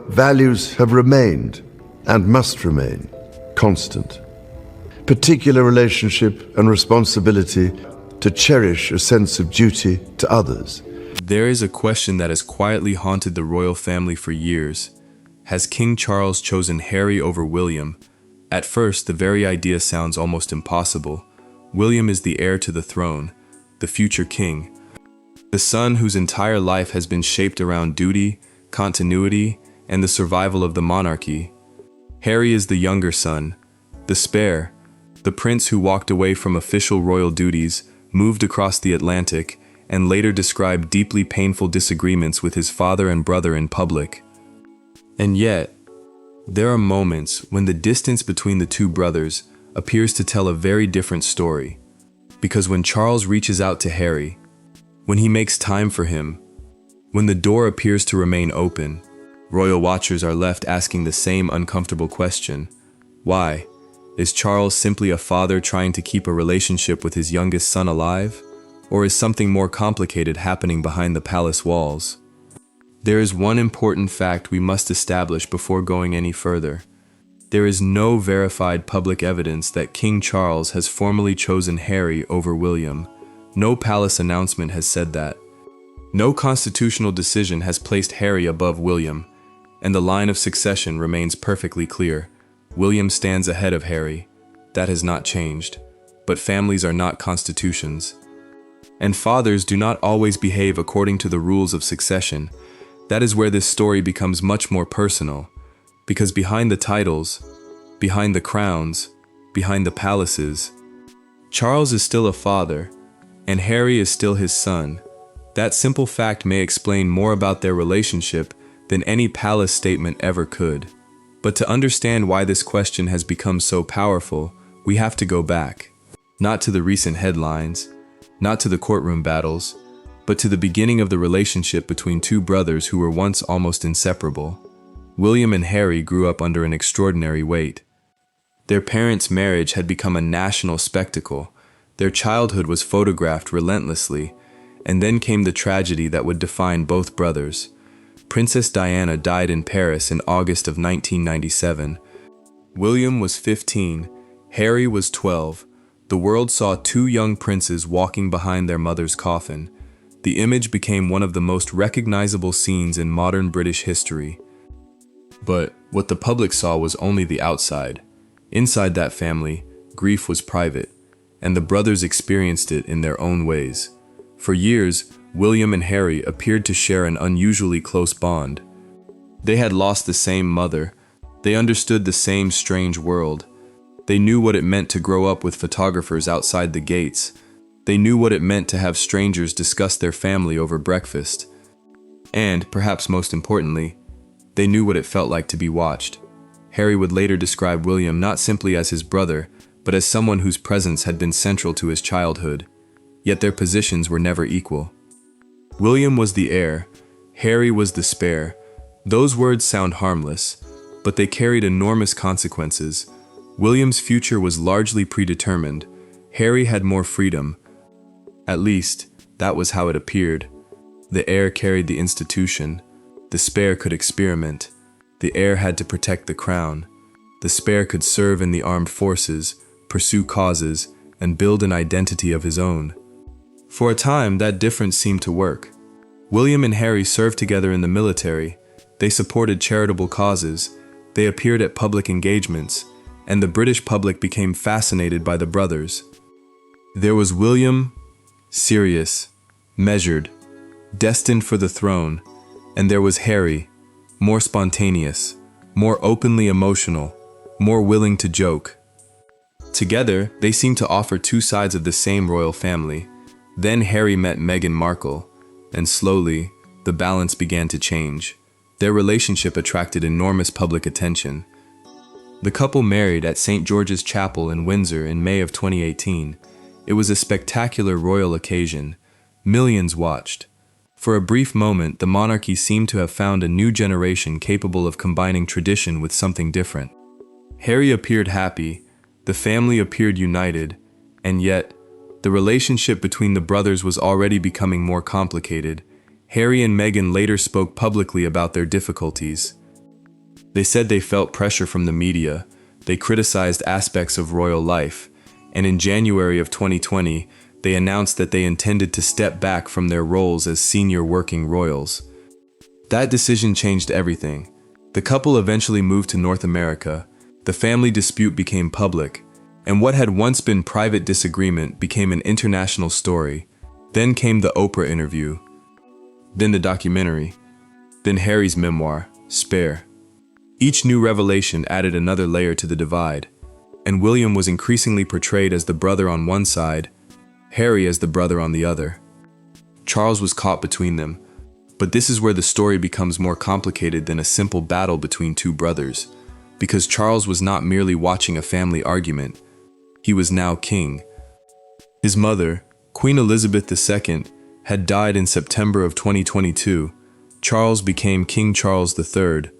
values have remained, and must remain, constant. Particular relationship and responsibility to cherish a sense of duty to others. There is a question that has quietly haunted the royal family for years. Has King Charles chosen Harry over William? At first, the very idea sounds almost impossible. William is the heir to the throne, the future king, the son whose entire life has been shaped around duty, continuity, and the survival of the monarchy. Harry is the younger son, the spare, the prince who walked away from official royal duties, moved across the Atlantic, and later described deeply painful disagreements with his father and brother in public. And yet, there are moments when the distance between the two brothers appears to tell a very different story. Because when Charles reaches out to Harry, when he makes time for him, when the door appears to remain open, royal watchers are left asking the same uncomfortable question. Why? Is Charles simply a father trying to keep a relationship with his youngest son alive? Or is something more complicated happening behind the palace walls? There is one important fact we must establish before going any further. There is no verified public evidence that King Charles has formally chosen Harry over William. No palace announcement has said that. No constitutional decision has placed Harry above William, and the line of succession remains perfectly clear. William stands ahead of Harry. That has not changed. But families are not constitutions. And fathers do not always behave according to the rules of succession. That is where this story becomes much more personal. Because behind the titles, behind the crowns, behind the palaces, Charles is still a father, and Harry is still his son. That simple fact may explain more about their relationship than any palace statement ever could. But to understand why this question has become so powerful, we have to go back. Not to the recent headlines, not to the courtroom battles, but to the beginning of the relationship between two brothers who were once almost inseparable. William and Harry grew up under an extraordinary weight. Their parents' marriage had become a national spectacle. Their childhood was photographed relentlessly, and then came the tragedy that would define both brothers. Princess Diana died in Paris in August of 1997. William was 15, Harry was 12. The world saw two young princes walking behind their mother's coffin. The image became one of the most recognizable scenes in modern British history. But what the public saw was only the outside. Inside that family, grief was private, and the brothers experienced it in their own ways. For years, William and Harry appeared to share an unusually close bond. They had lost the same mother. They understood the same strange world. They knew what it meant to grow up with photographers outside the gates. They knew what it meant to have strangers discuss their family over breakfast. And, perhaps most importantly, they knew what it felt like to be watched. Harry would later describe William not simply as his brother, but as someone whose presence had been central to his childhood. Yet their positions were never equal. William was the heir, Harry was the spare. Those words sound harmless, but they carried enormous consequences. William's future was largely predetermined. Harry had more freedom. At least, that was how it appeared. The heir carried the institution. The spare could experiment. The heir had to protect the crown. The spare could serve in the armed forces, pursue causes, and build an identity of his own. For a time, that difference seemed to work. William and Harry served together in the military. They supported charitable causes. They appeared at public engagements, and the British public became fascinated by the brothers. There was William, serious, measured, destined for the throne, and there was Harry, more spontaneous, more openly emotional, more willing to joke. Together, they seemed to offer two sides of the same royal family. Then Harry met Meghan Markle, and slowly, the balance began to change. Their relationship attracted enormous public attention. The couple married at St. George's Chapel in Windsor in May of 2018. It was a spectacular royal occasion. Millions watched. For a brief moment, the monarchy seemed to have found a new generation capable of combining tradition with something different. Harry appeared happy, the family appeared united, and yet, the relationship between the brothers was already becoming more complicated. Harry and Meghan later spoke publicly about their difficulties. They said they felt pressure from the media, they criticized aspects of royal life, and in January of 2020, they announced that they intended to step back from their roles as senior working royals. That decision changed everything. The couple eventually moved to North America, the family dispute became public, and what had once been private disagreement became an international story. Then came the Oprah interview, then the documentary, then Harry's memoir, Spare. Each new revelation added another layer to the divide, and William was increasingly portrayed as the brother on one side, Harry as the brother on the other. Charles was caught between them, but this is where the story becomes more complicated than a simple battle between two brothers, because Charles was not merely watching a family argument, he was now king. His mother, Queen Elizabeth II, had died in September of 2022. Charles became King Charles III.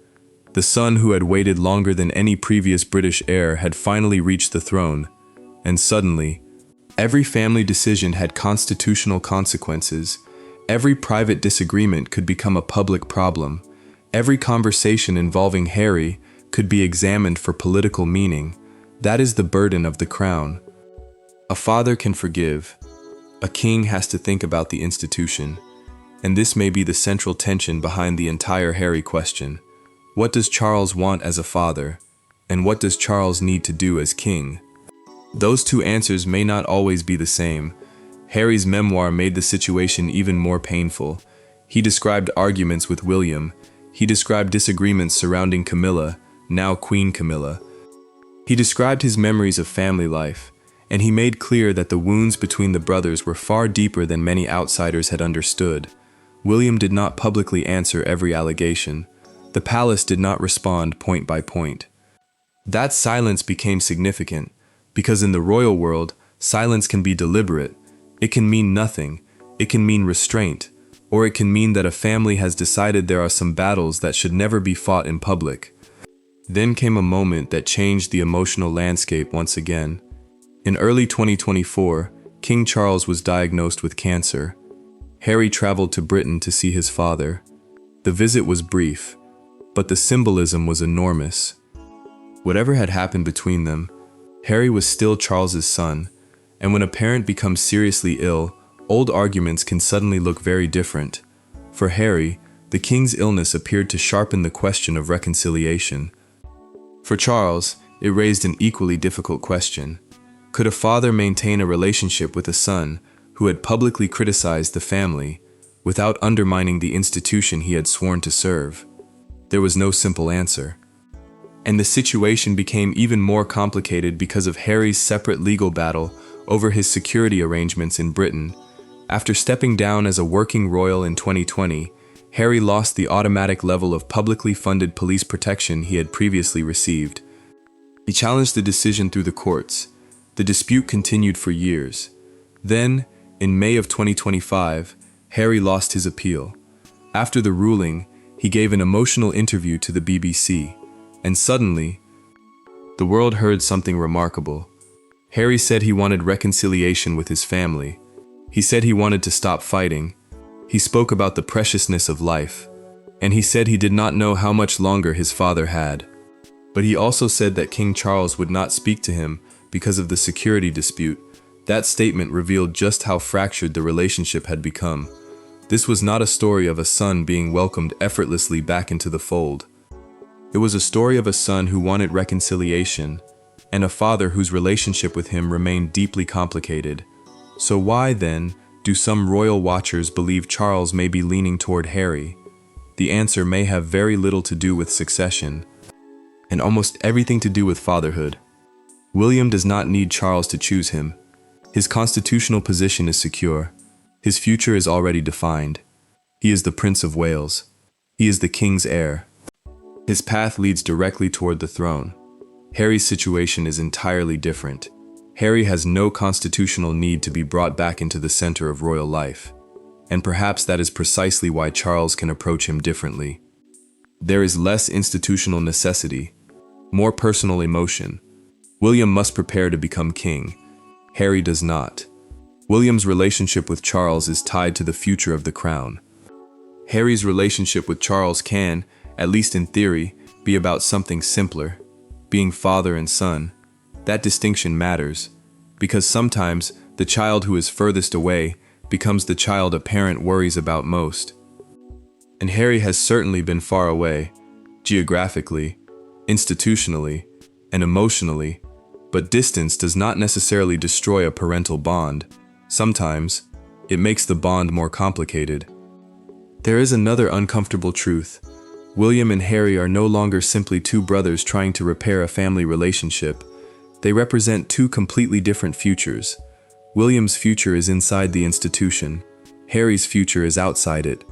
The son who had waited longer than any previous British heir had finally reached the throne, and suddenly, every family decision had constitutional consequences. Every private disagreement could become a public problem. Every conversation involving Harry could be examined for political meaning. That is the burden of the crown. A father can forgive. A king has to think about the institution. And this may be the central tension behind the entire Harry question. What does Charles want as a father? And what does Charles need to do as king? Those two answers may not always be the same. Harry's memoir made the situation even more painful. He described arguments with William. He described disagreements surrounding Camilla, now Queen Camilla. He described his memories of family life, and he made clear that the wounds between the brothers were far deeper than many outsiders had understood. William did not publicly answer every allegation. The palace did not respond point by point. That silence became significant, because in the royal world, silence can be deliberate. It can mean nothing, it can mean restraint, or it can mean that a family has decided there are some battles that should never be fought in public. Then came a moment that changed the emotional landscape once again. In early 2024, King Charles was diagnosed with cancer. Harry traveled to Britain to see his father. The visit was brief, but the symbolism was enormous. Whatever had happened between them, Harry was still Charles's son, and when a parent becomes seriously ill, old arguments can suddenly look very different. For Harry, the king's illness appeared to sharpen the question of reconciliation. For Charles, it raised an equally difficult question. Could a father maintain a relationship with a son who had publicly criticized the family without undermining the institution he had sworn to serve? There was no simple answer. And the situation became even more complicated because of Harry's separate legal battle over his security arrangements in Britain. After stepping down as a working royal in 2020, Harry lost the automatic level of publicly funded police protection he had previously received. He challenged the decision through the courts. The dispute continued for years. Then, in May of 2025, Harry lost his appeal. After the ruling, he gave an emotional interview to the BBC, and suddenly, the world heard something remarkable. Harry said he wanted reconciliation with his family. He said he wanted to stop fighting. He spoke about the preciousness of life, and he said he did not know how much longer his father had. But he also said that King Charles would not speak to him because of the security dispute. That statement revealed just how fractured the relationship had become. This was not a story of a son being welcomed effortlessly back into the fold. It was a story of a son who wanted reconciliation, and a father whose relationship with him remained deeply complicated. So why, then, do some royal watchers believe Charles may be leaning toward Harry? The answer may have very little to do with succession, and almost everything to do with fatherhood. William does not need Charles to choose him. His constitutional position is secure. His future is already defined. He is the Prince of Wales. He is the king's heir. His path leads directly toward the throne. Harry's situation is entirely different. Harry has no constitutional need to be brought back into the center of royal life, and perhaps that is precisely why Charles can approach him differently. There is less institutional necessity, more personal emotion. William must prepare to become king. Harry does not. William's relationship with Charles is tied to the future of the crown. Harry's relationship with Charles can, at least in theory, be about something simpler, being father and son. That distinction matters, because sometimes the child who is furthest away becomes the child a parent worries about most. And Harry has certainly been far away, geographically, institutionally, and emotionally, but distance does not necessarily destroy a parental bond. Sometimes, it makes the bond more complicated. There is another uncomfortable truth. William and Harry are no longer simply two brothers trying to repair a family relationship. They represent two completely different futures. William's future is inside the institution. Harry's future is outside it.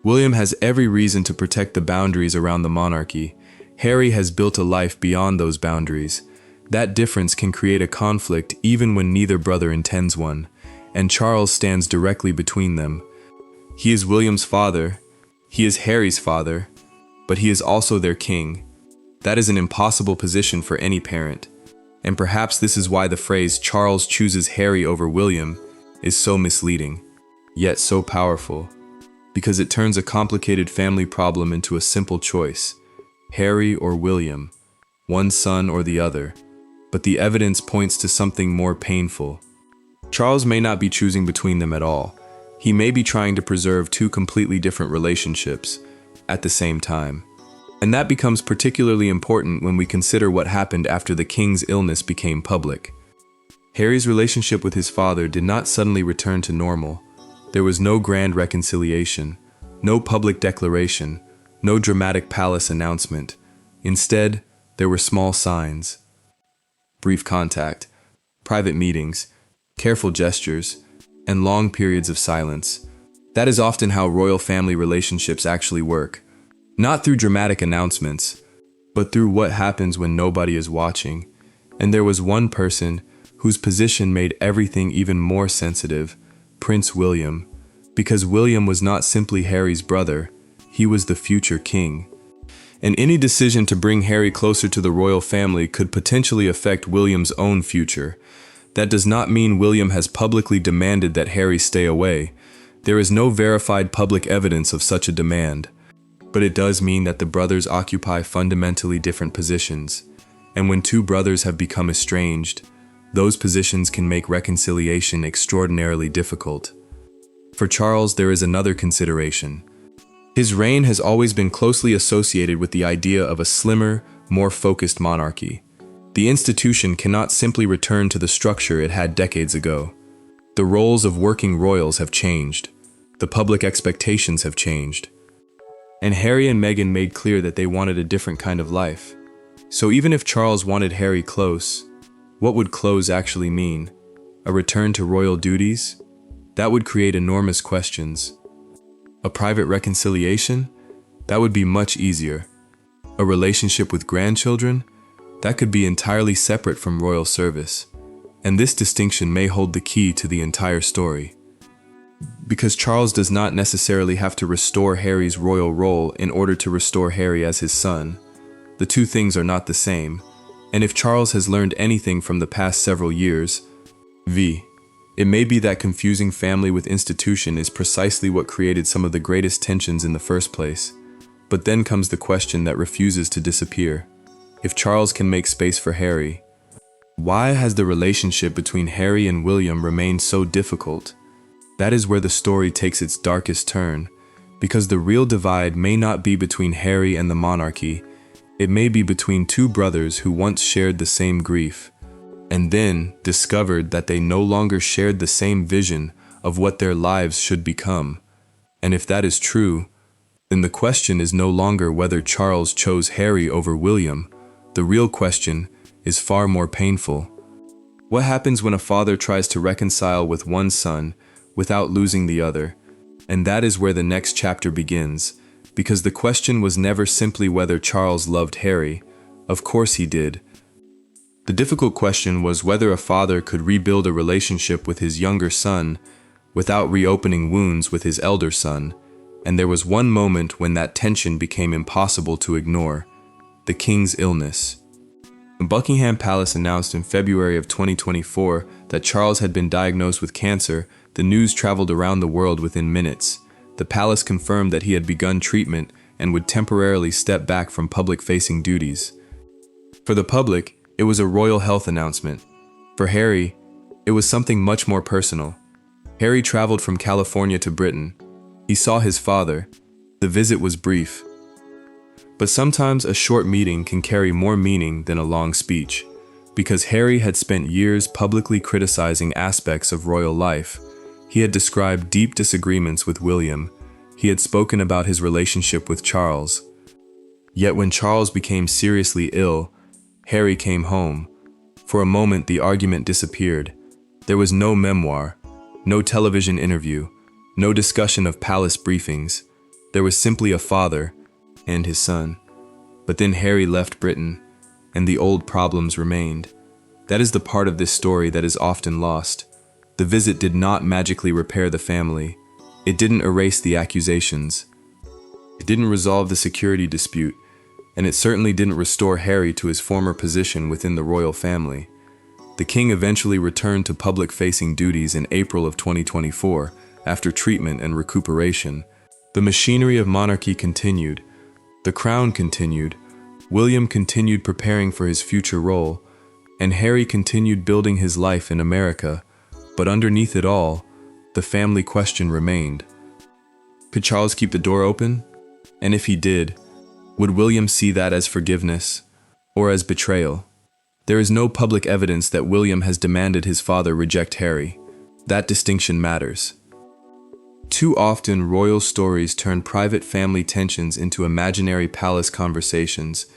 William has every reason to protect the boundaries around the monarchy. Harry has built a life beyond those boundaries. That difference can create a conflict even when neither brother intends one, and Charles stands directly between them. He is William's father, he is Harry's father, but he is also their king. That is an impossible position for any parent, and perhaps this is why the phrase "Charles chooses Harry over William" is so misleading, yet so powerful, because it turns a complicated family problem into a simple choice: Harry or William, one son or the other. But the evidence points to something more painful. Charles may not be choosing between them at all. He may be trying to preserve two completely different relationships at the same time. And that becomes particularly important when we consider what happened after the king's illness became public. Harry's relationship with his father did not suddenly return to normal. There was no grand reconciliation, no public declaration, no dramatic palace announcement. Instead, there were small signs. Brief contact, private meetings, careful gestures, and long periods of silence. That is often how royal family relationships actually work. Not through dramatic announcements, but through what happens when nobody is watching. And there was one person whose position made everything even more sensitive: Prince William. Because William was not simply Harry's brother, he was the future king. And any decision to bring Harry closer to the royal family could potentially affect William's own future. That does not mean William has publicly demanded that Harry stay away. There is no verified public evidence of such a demand. But it does mean that the brothers occupy fundamentally different positions. And when two brothers have become estranged, those positions can make reconciliation extraordinarily difficult. For Charles, there is another consideration. His reign has always been closely associated with the idea of a slimmer, more focused monarchy. The institution cannot simply return to the structure it had decades ago. The roles of working royals have changed. The public expectations have changed. And Harry and Meghan made clear that they wanted a different kind of life. So even if Charles wanted Harry close, what would close actually mean? A return to royal duties? That would create enormous questions. A private reconciliation? That would be much easier. A relationship with grandchildren? That could be entirely separate from royal service. And this distinction may hold the key to the entire story. Because Charles does not necessarily have to restore Harry's royal role in order to restore Harry as his son. The two things are not the same. And if Charles has learned anything from the past several years, it may be that confusing family with institution is precisely what created some of the greatest tensions in the first place. But then comes the question that refuses to disappear. If Charles can make space for Harry, why has the relationship between Harry and William remained so difficult? That is where the story takes its darkest turn, because the real divide may not be between Harry and the monarchy. It may be between two brothers who once shared the same grief, and then discovered that they no longer shared the same vision of what their lives should become. And if that is true, then the question is no longer whether Charles chose Harry over William. The real question is far more painful. What happens when a father tries to reconcile with one son without losing the other? And that is where the next chapter begins, because the question was never simply whether Charles loved Harry. Of course he did. The difficult question was whether a father could rebuild a relationship with his younger son without reopening wounds with his elder son. And there was one moment when that tension became impossible to ignore: the king's illness. Buckingham Palace announced in February of 2024 that Charles had been diagnosed with cancer. The news traveled around the world within minutes. The palace confirmed that he had begun treatment, and would temporarily step back from public-facing duties. For the public, it was a royal health announcement. For Harry, it was something much more personal. Harry traveled from California to Britain. He saw his father. The visit was brief. But sometimes a short meeting can carry more meaning than a long speech. Because Harry had spent years publicly criticizing aspects of royal life, he had described deep disagreements with William. He had spoken about his relationship with Charles. Yet when Charles became seriously ill, Harry came home. For a moment, the argument disappeared. There was no memoir, no television interview, no discussion of palace briefings. There was simply a father and his son. But then Harry left Britain, and the old problems remained. That is the part of this story that is often lost. The visit did not magically repair the family. It didn't erase the accusations. It didn't resolve the security dispute, and it certainly didn't restore Harry to his former position within the royal family. The king eventually returned to public-facing duties in April of 2024, after treatment and recuperation. The machinery of monarchy continued. The crown continued. William continued preparing for his future role, and Harry continued building his life in America. But underneath it all, the family question remained. Could Charles keep the door open? And if he did, would William see that as forgiveness or as betrayal? There is no public evidence that William has demanded his father reject Harry. That distinction matters. Too often, royal stories turn private family tensions into imaginary palace conversations.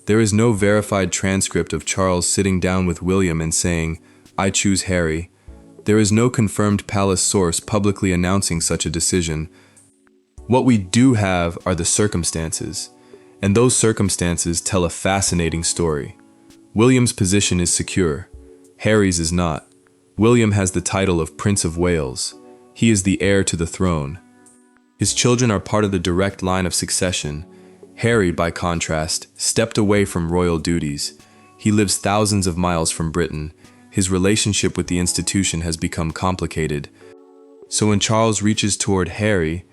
There is no verified transcript of Charles sitting down with William and saying, "I choose Harry." There is no confirmed palace source publicly announcing such a decision. What we do have are the circumstances, and those circumstances tell a fascinating story. William's position is secure. Harry's is not. William has the title of Prince of Wales. He is the heir to the throne. His children are part of the direct line of succession. Harry, by contrast, stepped away from royal duties. He lives thousands of miles from Britain. His relationship with the institution has become complicated. So when Charles reaches toward Harry,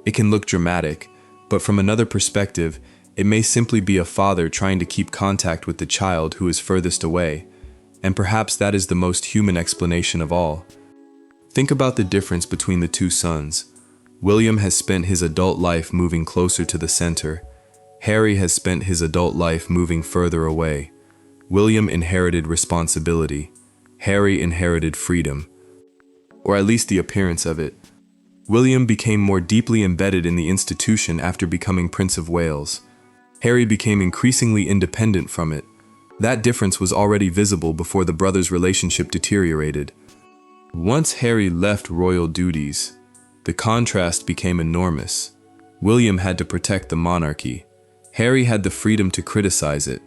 it can look dramatic, but from another perspective, it may simply be a father trying to keep contact with the child who is furthest away. And perhaps that is the most human explanation of all. Think about the difference between the two sons. William has spent his adult life moving closer to the center. Harry has spent his adult life moving further away. William inherited responsibility. Harry inherited freedom, or at least the appearance of it. William became more deeply embedded in the institution after becoming Prince of Wales. Harry became increasingly independent from it. That difference was already visible before the brothers' relationship deteriorated. Once Harry left royal duties, the contrast became enormous. William had to protect the monarchy. Harry had the freedom to criticize it.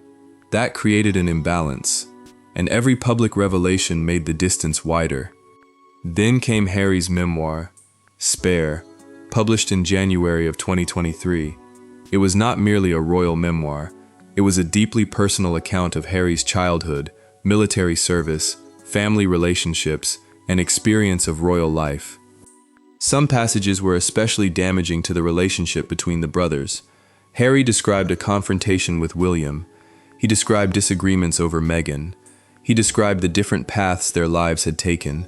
That created an imbalance, and every public revelation made the distance wider. Then came Harry's memoir, Spare, published in January of 2023. It was not merely a royal memoir. It was a deeply personal account of Harry's childhood, military service, family relationships, and experience of royal life. Some passages were especially damaging to the relationship between the brothers. Harry described a confrontation with William. He described disagreements over Meghan. He described the different paths their lives had taken.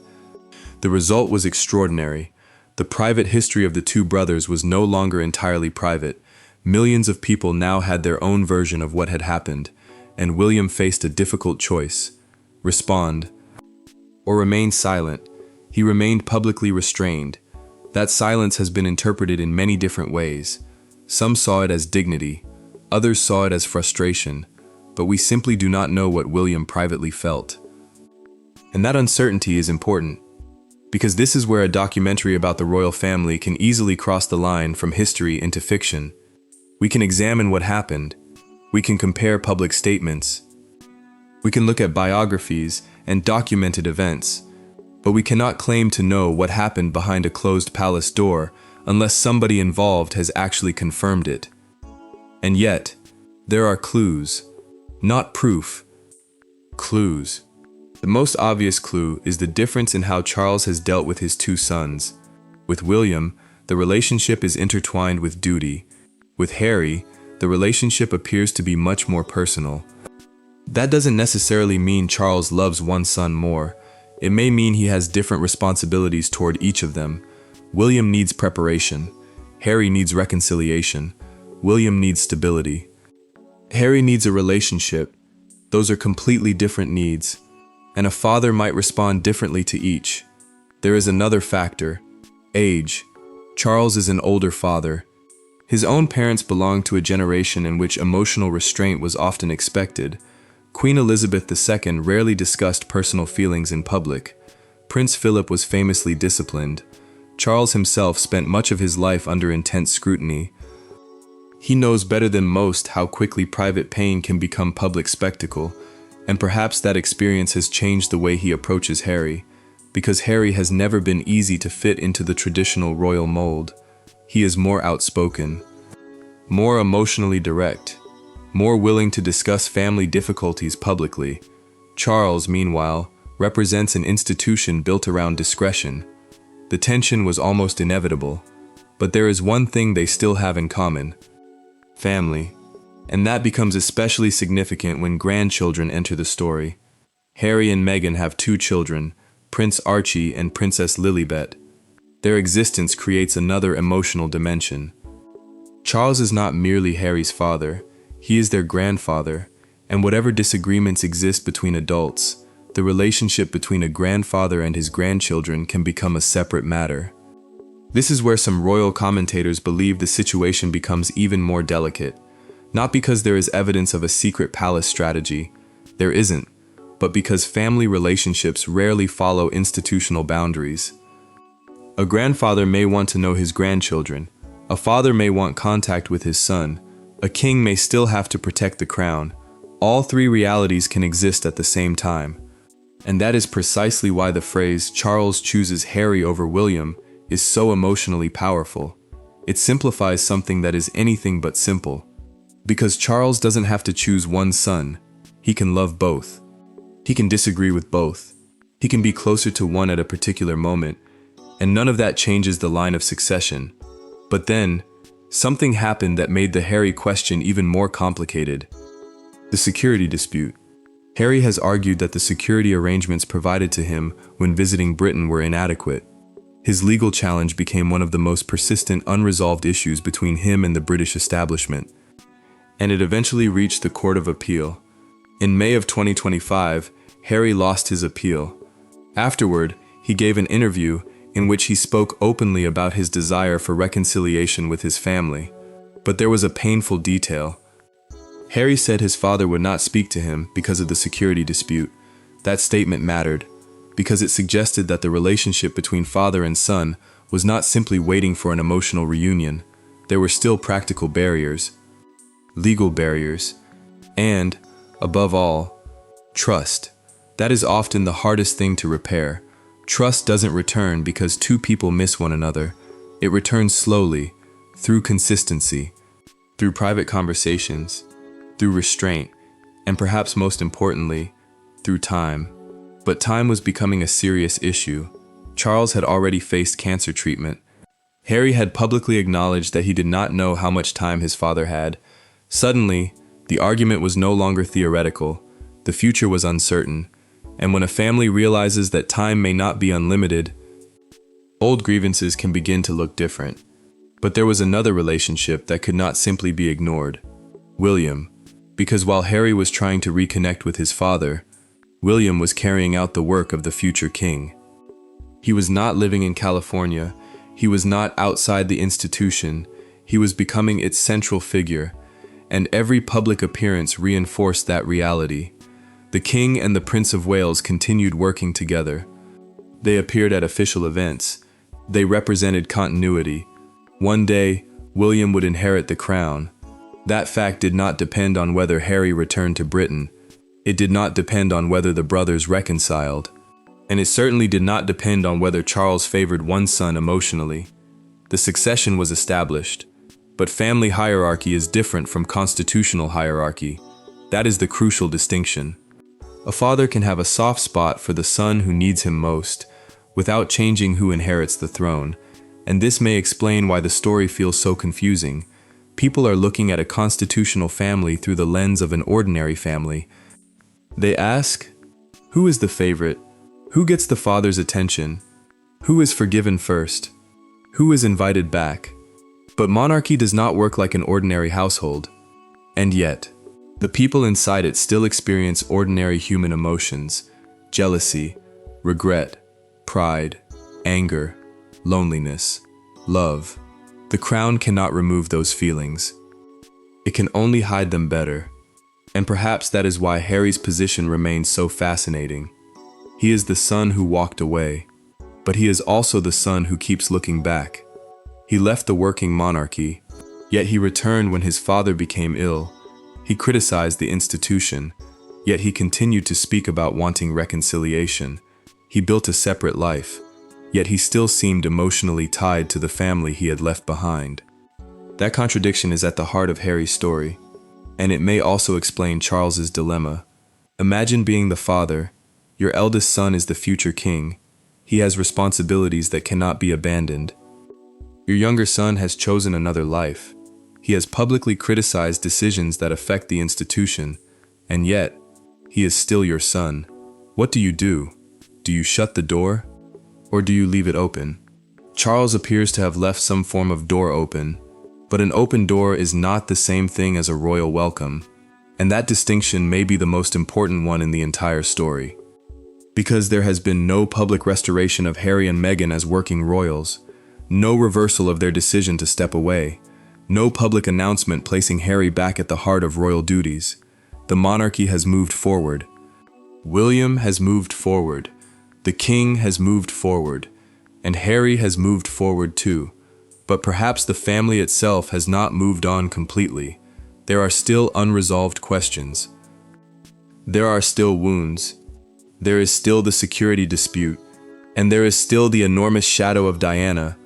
The result was extraordinary. The private history of the two brothers was no longer entirely private. Millions of people now had their own version of what had happened, and William faced a difficult choice: respond or remain silent. He remained publicly restrained. That silence has been interpreted in many different ways. Some saw it as dignity, others saw it as frustration, but we simply do not know what William privately felt. And that uncertainty is important, because this is where a documentary about the royal family can easily cross the line from history into fiction. We can examine what happened. We can compare public statements. We can look at biographies and documented events, but we cannot claim to know what happened behind a closed palace door unless somebody involved has actually confirmed it. And yet, there are clues. Not proof. Clues. The most obvious clue is the difference in how Charles has dealt with his two sons. With William, the relationship is intertwined with duty. With Harry, the relationship appears to be much more personal. That doesn't necessarily mean Charles loves one son more. It may mean he has different responsibilities toward each of them. William needs preparation. Harry needs reconciliation. William needs stability. Harry needs a relationship. Those are completely different needs, and a father might respond differently to each. There is another factor: age. Charles is an older father. His own parents belonged to a generation in which emotional restraint was often expected. Queen Elizabeth II rarely discussed personal feelings in public. Prince Philip was famously disciplined. Charles himself spent much of his life under intense scrutiny. He knows better than most how quickly private pain can become public spectacle, and perhaps that experience has changed the way he approaches Harry, because Harry has never been easy to fit into the traditional royal mold. He is more outspoken, more emotionally direct, more willing to discuss family difficulties publicly. Charles, meanwhile, represents an institution built around discretion. The tension was almost inevitable, but there is one thing they still have in common: family. And that becomes especially significant when grandchildren enter the story. Harry and Meghan have 2 children, Prince Archie and Princess Lilibet. Their existence creates another emotional dimension. Charles is not merely Harry's father, he is their grandfather, and whatever disagreements exist between adults, the relationship between a grandfather and his grandchildren can become a separate matter. This is where some royal commentators believe the situation becomes even more delicate. Not because there is evidence of a secret palace strategy, there isn't, but because family relationships rarely follow institutional boundaries. A grandfather may want to know his grandchildren, a father may want contact with his son, a king may still have to protect the crown. All 3 realities can exist at the same time. And that is precisely why the phrase "Charles chooses Harry over William" is so emotionally powerful. It simplifies something that is anything but simple. Because Charles doesn't have to choose one son, he can love both. He can disagree with both. He can be closer to one at a particular moment, and none of that changes the line of succession. But then, something happened that made the Harry question even more complicated. The security dispute. Harry has argued that the security arrangements provided to him when visiting Britain were inadequate. His legal challenge became one of the most persistent unresolved issues between him and the British establishment, and it eventually reached the Court of Appeal. In May of 2025, Harry lost his appeal. Afterward, he gave an interview in which he spoke openly about his desire for reconciliation with his family. But there was a painful detail. Harry said his father would not speak to him because of the security dispute. That statement mattered, because it suggested that the relationship between father and son was not simply waiting for an emotional reunion. There were still practical barriers, legal barriers, and, above all, trust. That is often the hardest thing to repair. Trust doesn't return because 2 people miss one another. It returns slowly, through consistency, through private conversations, through restraint, and perhaps most importantly, through time. But time was becoming a serious issue. Charles had already faced cancer treatment. Harry had publicly acknowledged that he did not know how much time his father had. Suddenly, the argument was no longer theoretical. The future was uncertain. And when a family realizes that time may not be unlimited, old grievances can begin to look different. But there was another relationship that could not simply be ignored: William. Because while Harry was trying to reconnect with his father, William was carrying out the work of the future king. He was not living in California. He was not outside the institution. He was becoming its central figure, and every public appearance reinforced that reality. The King and the Prince of Wales continued working together. They appeared at official events. They represented continuity. One day, William would inherit the crown. That fact did not depend on whether Harry returned to Britain. It did not depend on whether the brothers reconciled. And it certainly did not depend on whether Charles favored one son emotionally. The succession was established. But family hierarchy is different from constitutional hierarchy. That is the crucial distinction. A father can have a soft spot for the son who needs him most, without changing who inherits the throne, and this may explain why the story feels so confusing. People are looking at a constitutional family through the lens of an ordinary family. They ask, who is the favorite? Who gets the father's attention? Who is forgiven first? Who is invited back? But monarchy does not work like an ordinary household. And yet, the people inside it still experience ordinary human emotions: jealousy, regret, pride, anger, loneliness, love. The crown cannot remove those feelings. It can only hide them better. And perhaps that is why Harry's position remains so fascinating. He is the son who walked away, but he is also the son who keeps looking back. He left the working monarchy, yet he returned when his father became ill. He criticized the institution, yet he continued to speak about wanting reconciliation. He built a separate life, yet he still seemed emotionally tied to the family he had left behind. That contradiction is at the heart of Harry's story, and it may also explain Charles's dilemma. Imagine being the father. Your eldest son is the future king. He has responsibilities that cannot be abandoned. Your younger son has chosen another life. He has publicly criticized decisions that affect the institution, and yet, he is still your son. What do? Do you shut the door? Or do you leave it open? Charles appears to have left some form of door open, but an open door is not the same thing as a royal welcome, and that distinction may be the most important one in the entire story. Because there has been no public restoration of Harry and Meghan as working royals, no reversal of their decision to step away, no public announcement placing Harry back at the heart of royal duties, the monarchy has moved forward. William has moved forward. The king has moved forward, and Harry has moved forward too. But perhaps the family itself has not moved on completely. There are still unresolved questions. There are still wounds. There is still the security dispute, and there is still the enormous shadow of Diana.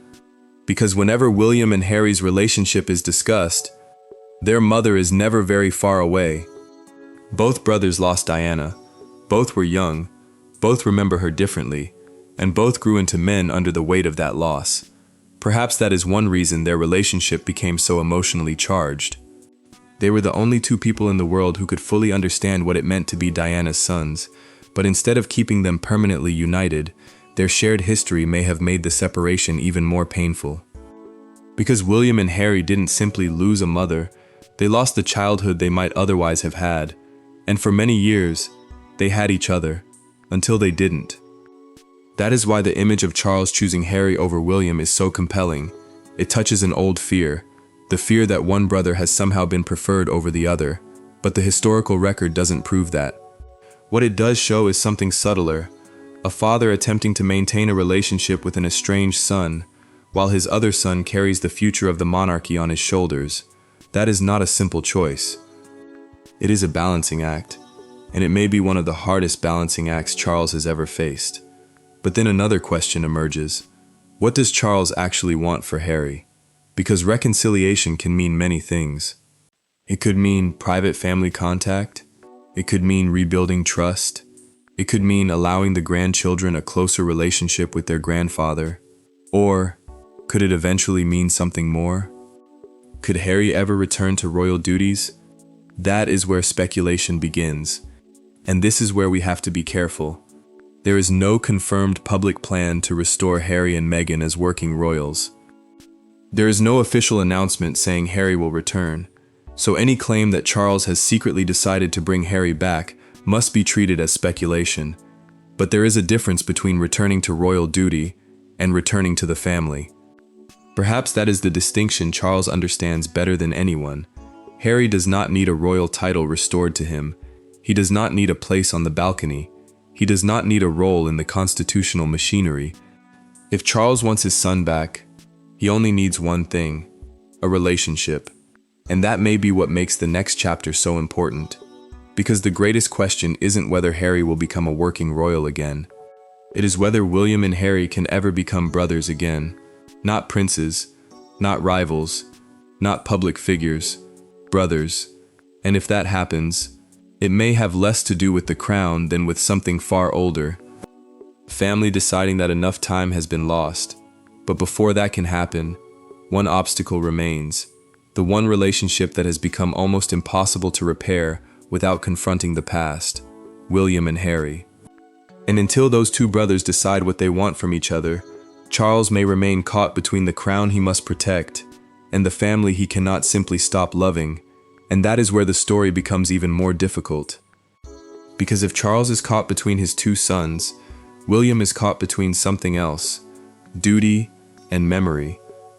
Because whenever William and Harry's relationship is discussed, their mother is never very far away. Both brothers lost Diana. Both were young. Both remember her differently, and both grew into men under the weight of that loss. Perhaps that is one reason their relationship became so emotionally charged. They were the only two people in the world who could fully understand what it meant to be Diana's sons, but instead of keeping them permanently united, their shared history may have made the separation even more painful. Because William and Harry didn't simply lose a mother, they lost the childhood they might otherwise have had, and for many years, they had each other, until they didn't. That is why the image of Charles choosing Harry over William is so compelling. It touches an old fear, the fear that one brother has somehow been preferred over the other, but the historical record doesn't prove that. What it does show is something subtler, a father attempting to maintain a relationship with an estranged son, while his other son carries the future of the monarchy on his shoulders. That is not a simple choice. It is a balancing act, and it may be one of the hardest balancing acts Charles has ever faced. But then another question emerges. What does Charles actually want for Harry? Because reconciliation can mean many things. It could mean private family contact. It could mean rebuilding trust. It could mean allowing the grandchildren a closer relationship with their grandfather. Or could it eventually mean something more? Could Harry ever return to royal duties? That is where speculation begins. And this is where we have to be careful. There is no confirmed public plan to restore Harry and Meghan as working royals. There is no official announcement saying Harry will return, so any claim that Charles has secretly decided to bring Harry back must be treated as speculation. But there is a difference between returning to royal duty and returning to the family. Perhaps that is the distinction Charles understands better than anyone. Harry does not need a royal title restored to him. He does not need a place on the balcony. He does not need a role in the constitutional machinery. If Charles wants his son back, he only needs one thing: a relationship. And that may be what makes the next chapter so important. Because the greatest question isn't whether Harry will become a working royal again. It is whether William and Harry can ever become brothers again. Not princes, not rivals, not public figures, brothers. And if that happens, it may have less to do with the crown than with something far older. Family deciding that enough time has been lost. But before that can happen, one obstacle remains: the one relationship that has become almost impossible to repair without confronting the past, William and Harry. And until those two brothers decide what they want from each other, Charles may remain caught between the crown he must protect and the family he cannot simply stop loving, and that is where the story becomes even more difficult. Because if Charles is caught between his two sons, William is caught between something else, duty and memory.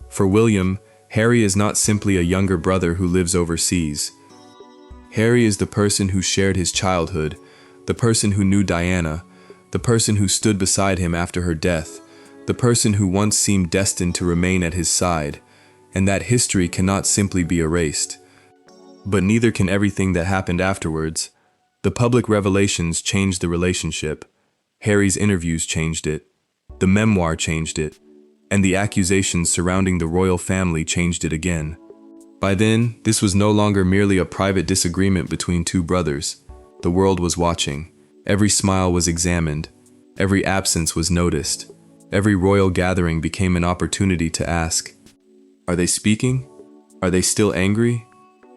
For William, Harry is not simply a younger brother who lives overseas. Harry is the person who shared his childhood, the person who knew Diana, the person who stood beside him after her death, the person who once seemed destined to remain at his side, and that history cannot simply be erased. But neither can everything that happened afterwards. The public revelations changed the relationship. Harry's interviews changed it. The memoir changed it. And the accusations surrounding the royal family changed it again. By then, this was no longer merely a private disagreement between two brothers. The world was watching. Every smile was examined. Every absence was noticed. Every royal gathering became an opportunity to ask, are they speaking? Are they still angry?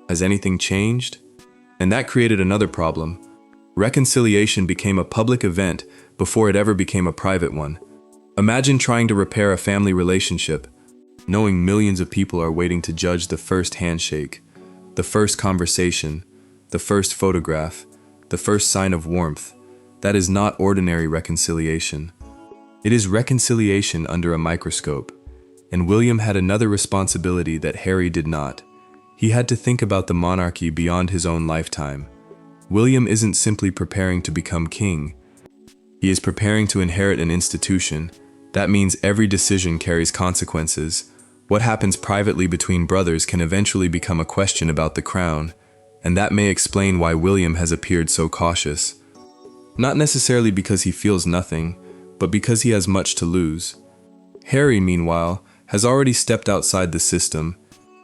Has anything changed? And that created another problem. Reconciliation became a public event before it ever became a private one. Imagine trying to repair a family relationship, knowing millions of people are waiting to judge the first handshake, the first conversation, the first photograph, the first sign of warmth. That is not ordinary reconciliation. It is reconciliation under a microscope. And William had another responsibility that Harry did not. He had to think about the monarchy beyond his own lifetime. William isn't simply preparing to become king. He is preparing to inherit an institution. That means every decision carries consequences. What happens privately between brothers can eventually become a question about the crown, and that may explain why William has appeared so cautious. Not necessarily because he feels nothing, but because he has much to lose. Harry, meanwhile, has already stepped outside the system.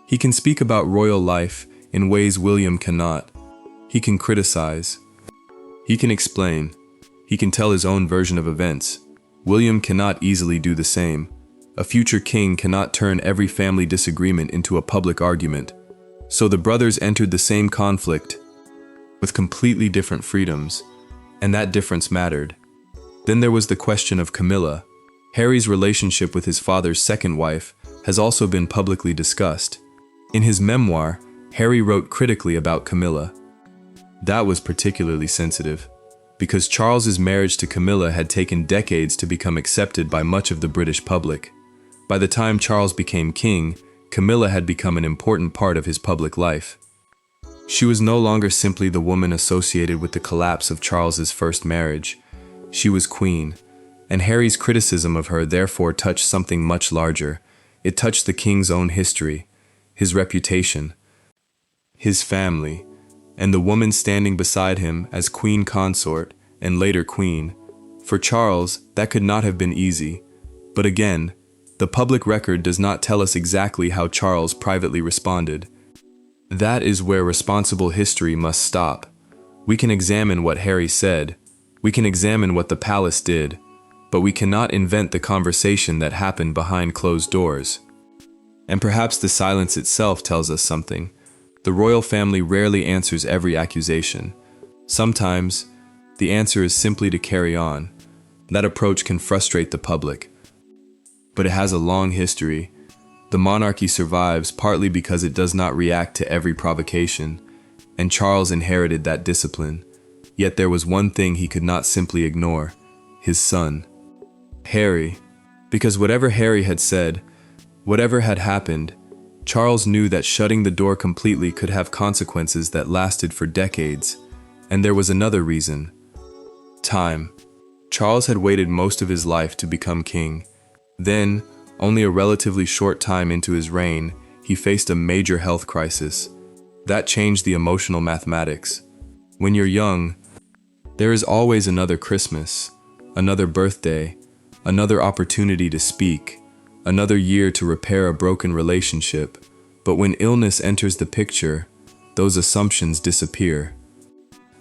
He can speak about royal life in ways William cannot. He can criticize. He can explain. He can tell his own version of events. William cannot easily do the same. A future king cannot turn every family disagreement into a public argument. So the brothers entered the same conflict with completely different freedoms, and that difference mattered. Then there was the question of Camilla. Harry's relationship with his father's second wife has also been publicly discussed. In his memoir, Harry wrote critically about Camilla. That was particularly sensitive, because Charles's marriage to Camilla had taken decades to become accepted by much of the British public. By the time Charles became king, Camilla had become an important part of his public life. She was no longer simply the woman associated with the collapse of Charles's first marriage. She was queen, and Harry's criticism of her therefore touched something much larger. It touched the king's own history, his reputation, his family, and the woman standing beside him as queen consort and later queen. For Charles, that could not have been easy. But again, the public record does not tell us exactly how Charles privately responded. That is where responsible history must stop. We can examine what Harry said. We can examine what the palace did. But we cannot invent the conversation that happened behind closed doors. And perhaps the silence itself tells us something. The royal family rarely answers every accusation. Sometimes, the answer is simply to carry on. That approach can frustrate the public. But it has a long history. The monarchy survives partly because it does not react to every provocation, and Charles inherited that discipline. Yet there was one thing he could not simply ignore: his son, Harry. Because whatever Harry had said, whatever had happened, Charles knew that shutting the door completely could have consequences that lasted for decades. And there was another reason: time. Charles had waited most of his life to become king. Then, only a relatively short time into his reign, he faced a major health crisis. That changed the emotional mathematics. When you're young, there is always another Christmas, another birthday, another opportunity to speak, another year to repair a broken relationship. But when illness enters the picture, those assumptions disappear.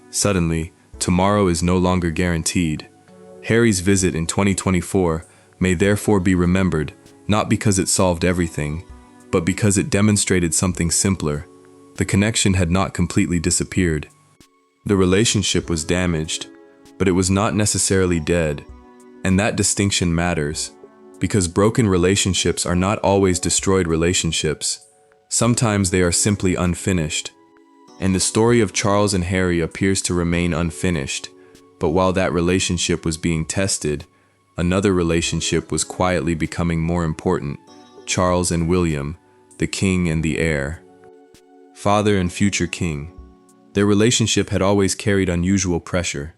Suddenly, tomorrow is no longer guaranteed. Harry's visit in 2024 may therefore be remembered, not because it solved everything, but because it demonstrated something simpler. The connection had not completely disappeared. The relationship was damaged, but it was not necessarily dead. And that distinction matters, because broken relationships are not always destroyed relationships. Sometimes they are simply unfinished. And the story of Charles and Harry appears to remain unfinished. But while that relationship was being tested, another relationship was quietly becoming more important: Charles and William, the king and the heir. Father and future king. Their relationship had always carried unusual pressure.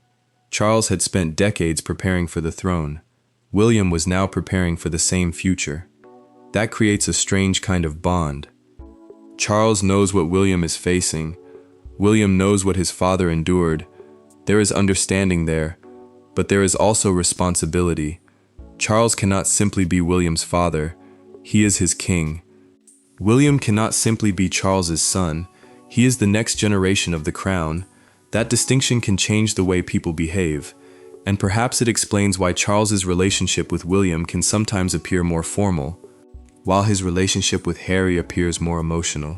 Charles had spent decades preparing for the throne. William was now preparing for the same future. That creates a strange kind of bond. Charles knows what William is facing. William knows what his father endured. There is understanding there, but there is also responsibility. Charles cannot simply be William's father. He is his king. William cannot simply be Charles's son. He is the next generation of the crown. That distinction can change the way people behave, and perhaps it explains why Charles's relationship with William can sometimes appear more formal, while his relationship with Harry appears more emotional.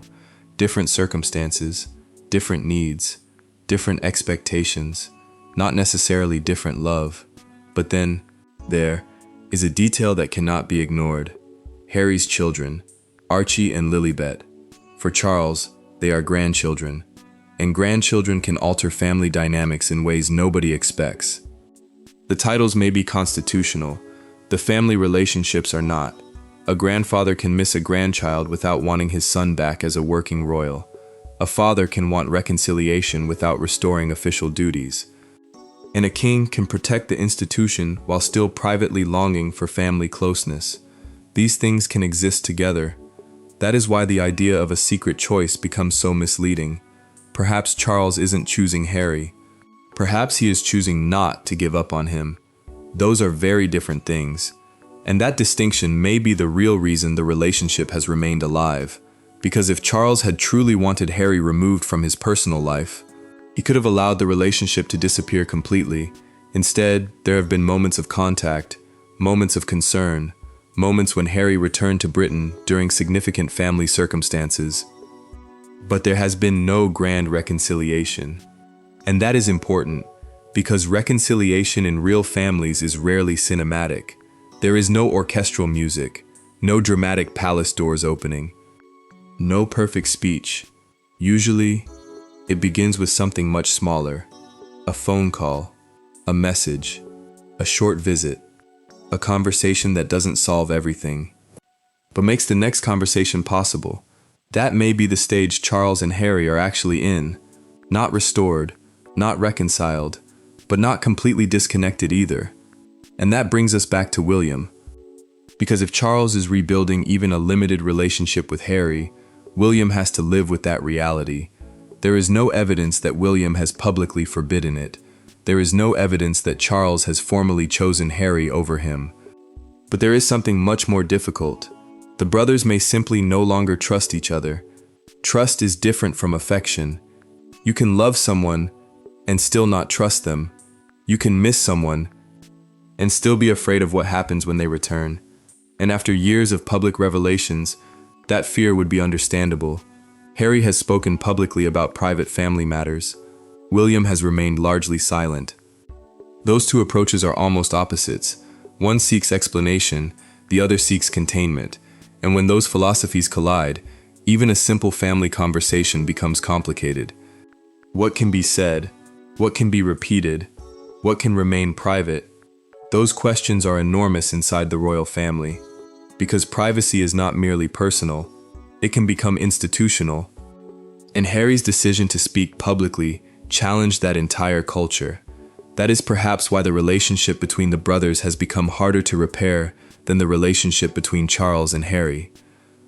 Different circumstances, different needs, different expectations, not necessarily different love. But then, there is a detail that cannot be ignored. Harry's children, Archie and Lilibet. For Charles, they are grandchildren, and grandchildren can alter family dynamics in ways nobody expects. The titles may be constitutional, the family relationships are not. A grandfather can miss a grandchild without wanting his son back as a working royal. A father can want reconciliation without restoring official duties. And a king can protect the institution while still privately longing for family closeness. These things can exist together. That is why the idea of a secret choice becomes so misleading. Perhaps Charles isn't choosing Harry. Perhaps he is choosing not to give up on him. Those are very different things. And that distinction may be the real reason the relationship has remained alive. Because if Charles had truly wanted Harry removed from his personal life, he could have allowed the relationship to disappear completely. Instead, there have been moments of contact, moments of concern, moments when Harry returned to Britain during significant family circumstances. But there has been no grand reconciliation. And that is important, because reconciliation in real families is rarely cinematic. There is no orchestral music, no dramatic palace doors opening, no perfect speech. Usually, it begins with something much smaller: a phone call, a message, a short visit, a conversation that doesn't solve everything, but makes the next conversation possible. That may be the stage Charles and Harry are actually in. Not restored, not reconciled, but not completely disconnected either. And that brings us back to William. Because if Charles is rebuilding even a limited relationship with Harry, William has to live with that reality. There is no evidence that William has publicly forbidden it. There is no evidence that Charles has formally chosen Harry over him. But there is something much more difficult. The brothers may simply no longer trust each other. Trust is different from affection. You can love someone and still not trust them. You can miss someone and still be afraid of what happens when they return. And after years of public revelations, that fear would be understandable. Harry has spoken publicly about private family matters. William has remained largely silent. Those two approaches are almost opposites. One seeks explanation, the other seeks containment. And when those philosophies collide, even a simple family conversation becomes complicated. What can be said? What can be repeated? What can remain private? Those questions are enormous inside the royal family. Because privacy is not merely personal, it can become institutional. And Harry's decision to speak publicly challenged that entire culture. That is perhaps why the relationship between the brothers has become harder to repair than the relationship between Charles and Harry.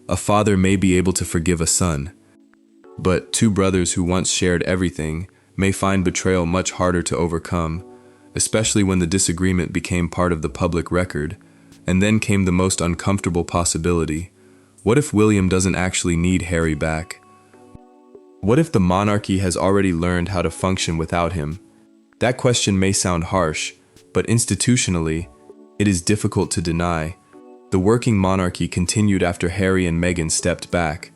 A father may be able to forgive a son, but two brothers who once shared everything may find betrayal much harder to overcome, especially when the disagreement became part of the public record. And then came the most uncomfortable possibility. What if William doesn't actually need Harry back? What if the monarchy has already learned how to function without him? That question may sound harsh, but institutionally, it is difficult to deny. The working monarchy continued after Harry and Meghan stepped back.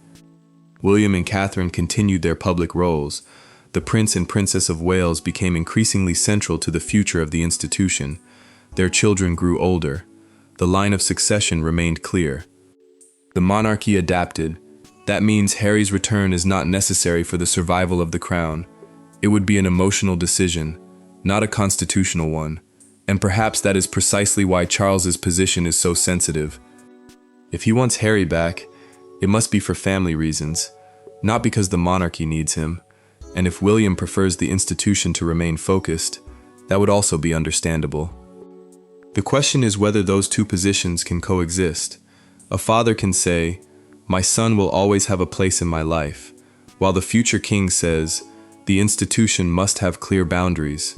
William and Catherine continued their public roles. The Prince and Princess of Wales became increasingly central to the future of the institution. Their children grew older. The line of succession remained clear. The monarchy adapted. That means Harry's return is not necessary for the survival of the crown. It would be an emotional decision, not a constitutional one. And perhaps that is precisely why Charles's position is so sensitive. If he wants Harry back, it must be for family reasons, not because the monarchy needs him. And if William prefers the institution to remain focused, that would also be understandable. The question is whether those two positions can coexist. A father can say, "My son will always have a place in my life," while the future king says, "The institution must have clear boundaries."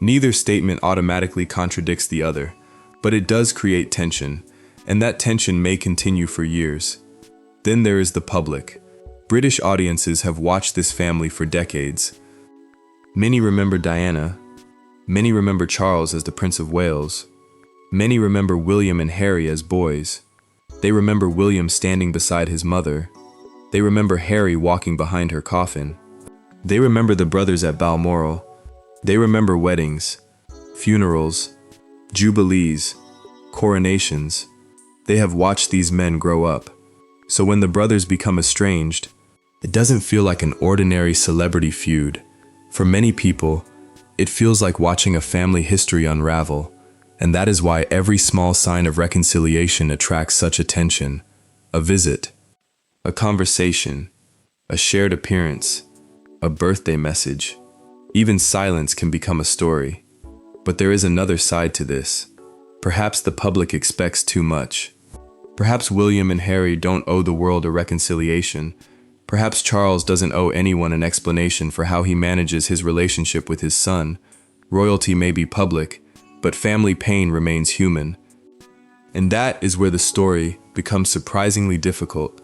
Neither statement automatically contradicts the other, but it does create tension, and that tension may continue for years. Then there is the public. British audiences have watched this family for decades. Many remember Diana. Many remember Charles as the Prince of Wales. Many remember William and Harry as boys. They remember William standing beside his mother. They remember Harry walking behind her coffin. They remember the brothers at Balmoral. They remember weddings, funerals, jubilees, coronations. They have watched these men grow up. So when the brothers become estranged, it doesn't feel like an ordinary celebrity feud. For many people, it feels like watching a family history unravel, and that is why every small sign of reconciliation attracts such attention. A visit, a conversation, a shared appearance, a birthday message. Even silence can become a story. But there is another side to this. Perhaps the public expects too much. Perhaps William and Harry don't owe the world a reconciliation. Perhaps Charles doesn't owe anyone an explanation for how he manages his relationship with his son. Royalty may be public, but family pain remains human. And that is where the story becomes surprisingly difficult.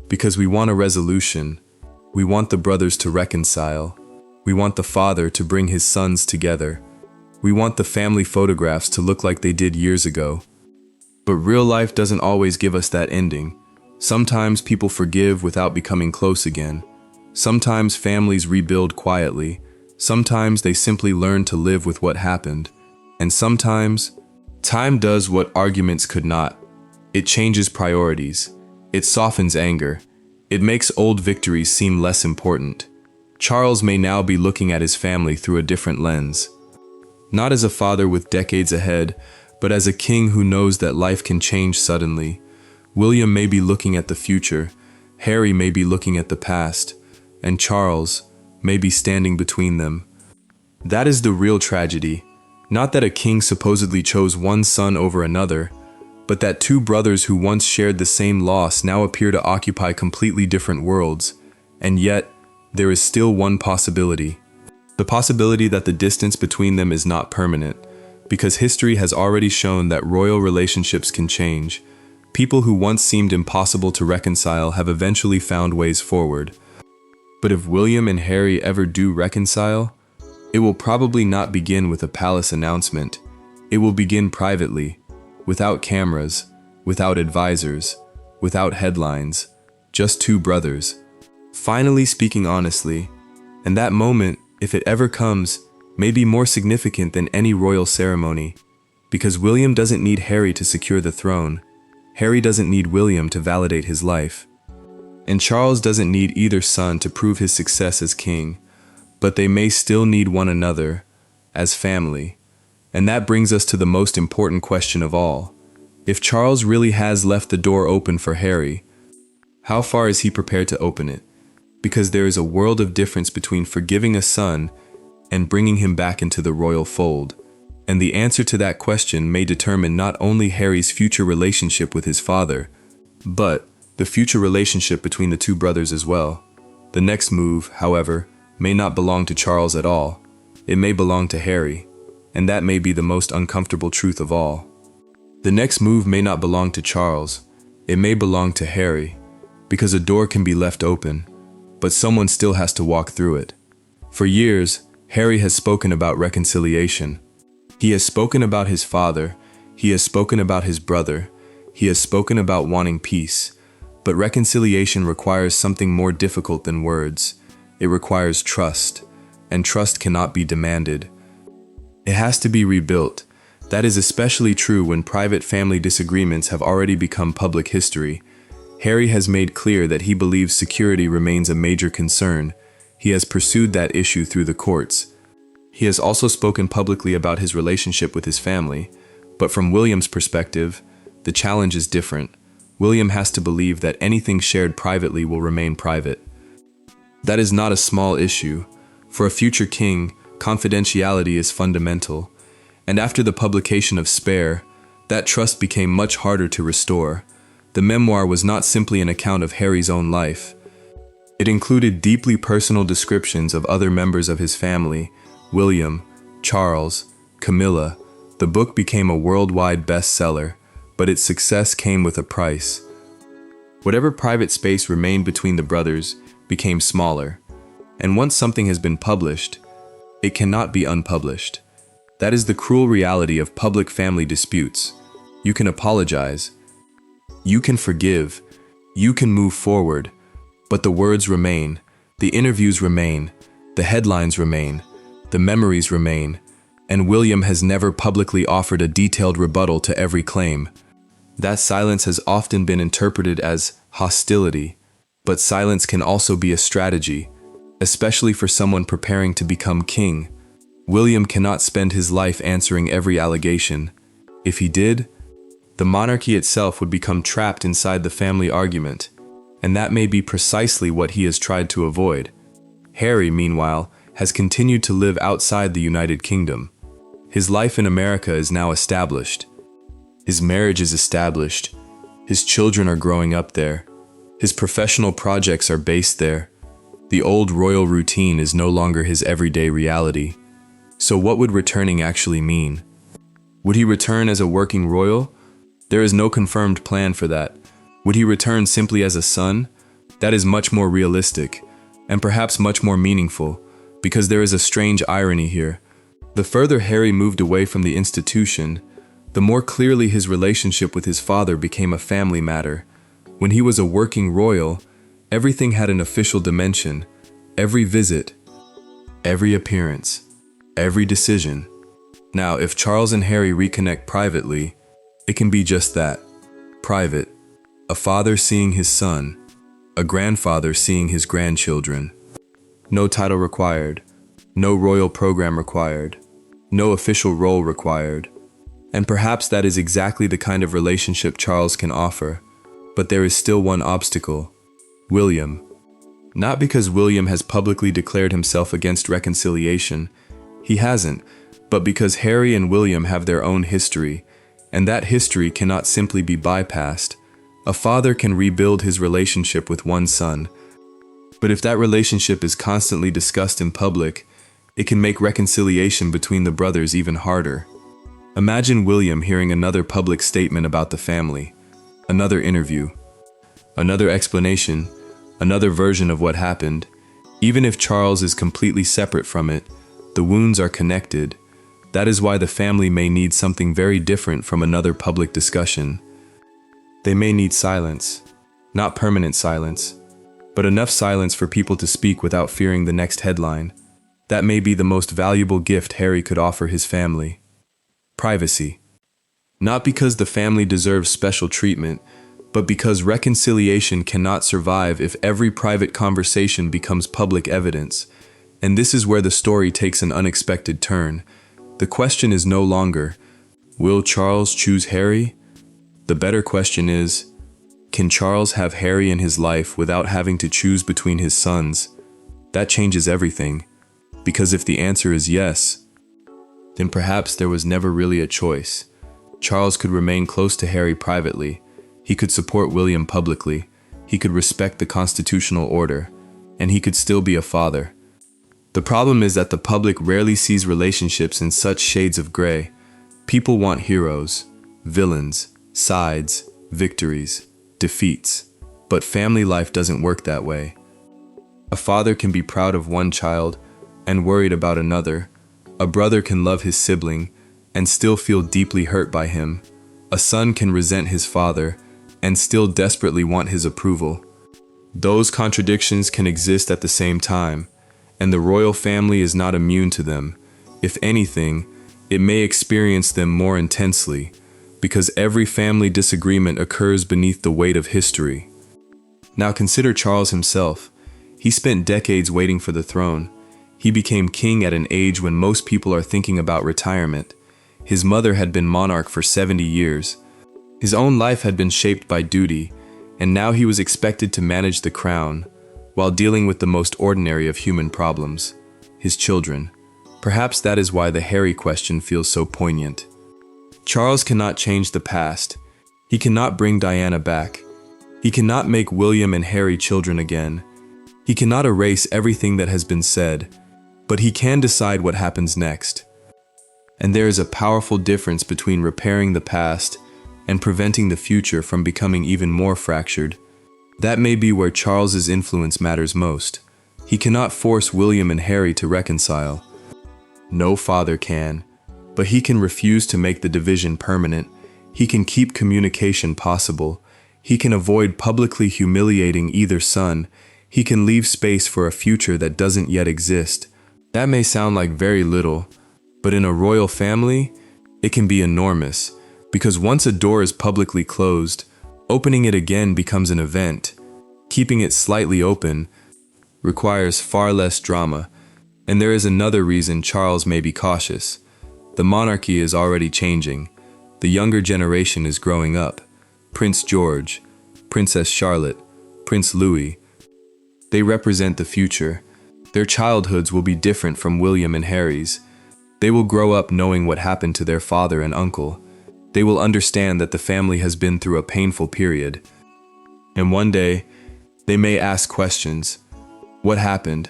Because we want a resolution. We want the brothers to reconcile. We want the father to bring his sons together. We want the family photographs to look like they did years ago. But real life doesn't always give us that ending. Sometimes people forgive without becoming close again. Sometimes families rebuild quietly. Sometimes they simply learn to live with what happened. And sometimes, time does what arguments could not. It changes priorities. It softens anger. It makes old victories seem less important. Charles may now be looking at his family through a different lens. Not as a father with decades ahead, but as a king who knows that life can change suddenly. William may be looking at the future, Harry may be looking at the past, and Charles may be standing between them. That is the real tragedy. Not that a king supposedly chose one son over another, but that two brothers who once shared the same loss now appear to occupy completely different worlds. And yet, there is still one possibility. The possibility that the distance between them is not permanent, because history has already shown that royal relationships can change. People who once seemed impossible to reconcile have eventually found ways forward. But if William and Harry ever do reconcile, it will probably not begin with a palace announcement. It will begin privately, without cameras, without advisors, without headlines, just two brothers, finally speaking honestly. And that moment, if it ever comes, may be more significant than any royal ceremony, because William doesn't need Harry to secure the throne. Harry doesn't need William to validate his life. And Charles doesn't need either son to prove his success as king, but they may still need one another as family. And that brings us to the most important question of all. If Charles really has left the door open for Harry, how far is he prepared to open it? Because there is a world of difference between forgiving a son and bringing him back into the royal fold. And the answer to that question may determine not only Harry's future relationship with his father, but the future relationship between the two brothers as well. The next move, however, may not belong to Charles at all. It may belong to Harry, and that may be the most uncomfortable truth of all. The next move may not belong to Charles. It may belong to Harry, because a door can be left open, but someone still has to walk through it. For years, Harry has spoken about reconciliation. He has spoken about his father. He has spoken about his brother. He has spoken about wanting peace, but reconciliation requires something more difficult than words. It requires trust, and trust cannot be demanded. It has to be rebuilt. That is especially true when private family disagreements have already become public history. Harry has made clear that he believes security remains a major concern. He has pursued that issue through the courts. He has also spoken publicly about his relationship with his family, but from William's perspective, the challenge is different. William has to believe that anything shared privately will remain private. That is not a small issue. For a future king, confidentiality is fundamental, and after the publication of Spare, that trust became much harder to restore. The memoir was not simply an account of Harry's own life. It included deeply personal descriptions of other members of his family, William, Charles, Camilla. The book became a worldwide bestseller, but its success came with a price. Whatever private space remained between the brothers became smaller, and once something has been published, it cannot be unpublished. That is the cruel reality of public family disputes. You can apologize, you can forgive, you can move forward, but the words remain, the interviews remain, the headlines remain, the memories remain, and William has never publicly offered a detailed rebuttal to every claim. That silence has often been interpreted as hostility, but silence can also be a strategy, especially for someone preparing to become king. William cannot spend his life answering every allegation. If he did, the monarchy itself would become trapped inside the family argument, and that may be precisely what he has tried to avoid. Harry, meanwhile, has continued to live outside the United Kingdom. His life in America is now established. His marriage is established. His children are growing up there. His professional projects are based there. The old royal routine is no longer his everyday reality. So what would returning actually mean? Would he return as a working royal? There is no confirmed plan for that. Would he return simply as a son? That is much more realistic, and perhaps much more meaningful, because there is a strange irony here. The further Harry moved away from the institution, the more clearly his relationship with his father became a family matter. When he was a working royal, everything had an official dimension. Every visit, every appearance, every decision. Now, if Charles and Harry reconnect privately, it can be just that, private. A father seeing his son, a grandfather seeing his grandchildren. No title required, no royal program required, no official role required. And perhaps that is exactly the kind of relationship Charles can offer. But there is still one obstacle: William. Not because William has publicly declared himself against reconciliation. He hasn't, but because Harry and William have their own history, and that history cannot simply be bypassed. A father can rebuild his relationship with one son, but if that relationship is constantly discussed in public, it can make reconciliation between the brothers even harder. Imagine William hearing another public statement about the family, another interview, another explanation, another version of what happened. Even if Charles is completely separate from it, the wounds are connected. That is why the family may need something very different from another public discussion. They may need silence, not permanent silence, but enough silence for people to speak without fearing the next headline. That may be the most valuable gift Harry could offer his family. Privacy. Not because the family deserves special treatment, but because reconciliation cannot survive if every private conversation becomes public evidence. And this is where the story takes an unexpected turn. The question is no longer, will Charles choose Harry? The better question is, can Charles have Harry in his life without having to choose between his sons? That changes everything, because if the answer is yes, then perhaps there was never really a choice. Charles could remain close to Harry privately. He could support William publicly. He could respect the constitutional order, and he could still be a father. The problem is that the public rarely sees relationships in such shades of gray. People want heroes, villains, sides, victories, defeats. But family life doesn't work that way. A father can be proud of one child and worried about another. A brother can love his sibling and still feel deeply hurt by him. A son can resent his father and still desperately want his approval. Those contradictions can exist at the same time, and the royal family is not immune to them. If anything, it may experience them more intensely, because every family disagreement occurs beneath the weight of history. Now consider Charles himself. He spent decades waiting for the throne. He became king at an age when most people are thinking about retirement. His mother had been monarch for 70 years. His own life had been shaped by duty, and now he was expected to manage the crown while dealing with the most ordinary of human problems, his children. Perhaps that is why the Harry question feels so poignant. Charles cannot change the past. He cannot bring Diana back. He cannot make William and Harry children again. He cannot erase everything that has been said, but he can decide what happens next. And there is a powerful difference between repairing the past and preventing the future from becoming even more fractured. That may be where Charles's influence matters most. He cannot force William and Harry to reconcile. No father can, but he can refuse to make the division permanent. He can keep communication possible. He can avoid publicly humiliating either son. He can leave space for a future that doesn't yet exist. That may sound like very little, but in a royal family, it can be enormous, because once a door is publicly closed, opening it again becomes an event. Keeping it slightly open requires far less drama, and there is another reason Charles may be cautious. The monarchy is already changing. The younger generation is growing up. Prince George, Princess Charlotte, Prince Louis. They represent the future. Their childhoods will be different from William and Harry's. They will grow up knowing what happened to their father and uncle. They will understand that the family has been through a painful period. And one day, they may ask questions. What happened?